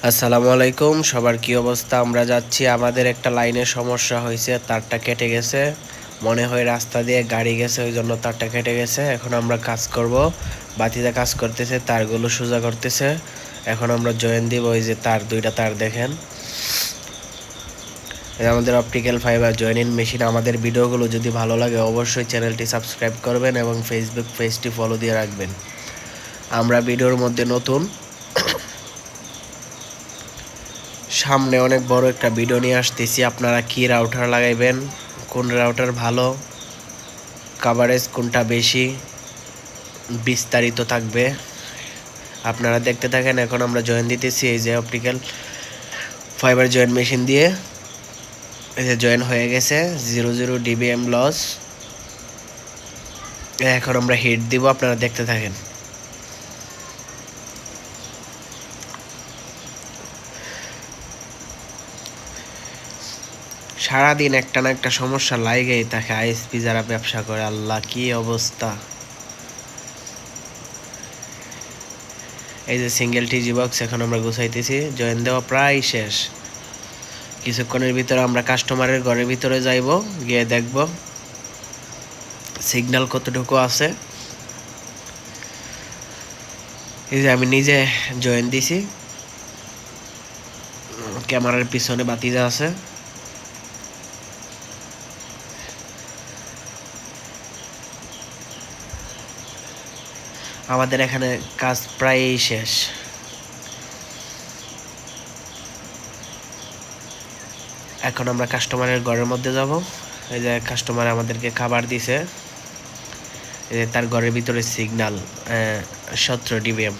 আসসালামু আলাইকুম, সবার কি অবস্থা? আমরা যাচ্ছি, আমাদের একটা লাইনের সমস্যা হয়েছে, তারটা কেটে গেছে। মনে হয় রাস্তা দিয়ে গাড়ি গেছে, ওই জন্য তারটা কেটে গেছে। এখন আমরা কাজ করব, বাতিতে কাজ করতেছে, তারগুলো সোজা করতেছে। এখন আমরা জয়েন দিব। ওই যে তার, দুইটা তার দেখেন, আমাদের অপটিক্যাল ফাইবার জয়েনিং মেশিন। আমাদের ভিডিওগুলো যদি ভালো লাগে অবশ্যই চ্যানেলটি সাবস্ক্রাইব করবেন এবং ফেসবুক পেজটি ফলো দিয়ে রাখবেন। আমরা ভিডিওর মধ্যে নতুন, সামনে অনেক বড় একটা ভিডিও নিয়ে আসতেছি। আপনারা কি রাউটার লাগাইবেন, কোন রাউটার ভালো, কভারেজ কোনটা বেশি, বিস্তারিত থাকবে, আপনারা দেখতে থাকেন। এখন আমরা জয়েন দিতেছি, এই যে অপটিক্যাল ফাইবার জয়েন মেশিন দিয়ে এই যে জয়েন হয়ে গেছে। 00 dBm লস। এখন আমরা হিট দিব, আপনারা দেখতে থাকেন। সারাদিন একটা না একটা সমস্যা লাগেই থাকে আইএসপি যারা ব্যবসা করে। আল্লাহ, কি অবস্থা! এই যে সিঙ্গেল টিজি বক্স এখন আমরা গুছাইতেছি, জয়েন দেওয়া প্রায় শেষ। কিছুক্ষণের ভিতরে আমরা কাস্টমারের ঘরের ভিতরে যাইব, গিয়ে দেখব সিগন্যাল কতটুকু আছে। এই যে আমি নিজে জয়েন দিছি, ক্যামেরার পিছনে বাতিজা আছে। আমাদের এখানে কাজ প্রায় শেষ। এখন আমরা কাস্টমারের ঘরের মধ্যে যাব। এই যে কাস্টমার আমাদেরকে খাবার দিছে, এই যে তার ঘরের ভিতরে সিগন্যাল 17 dBm।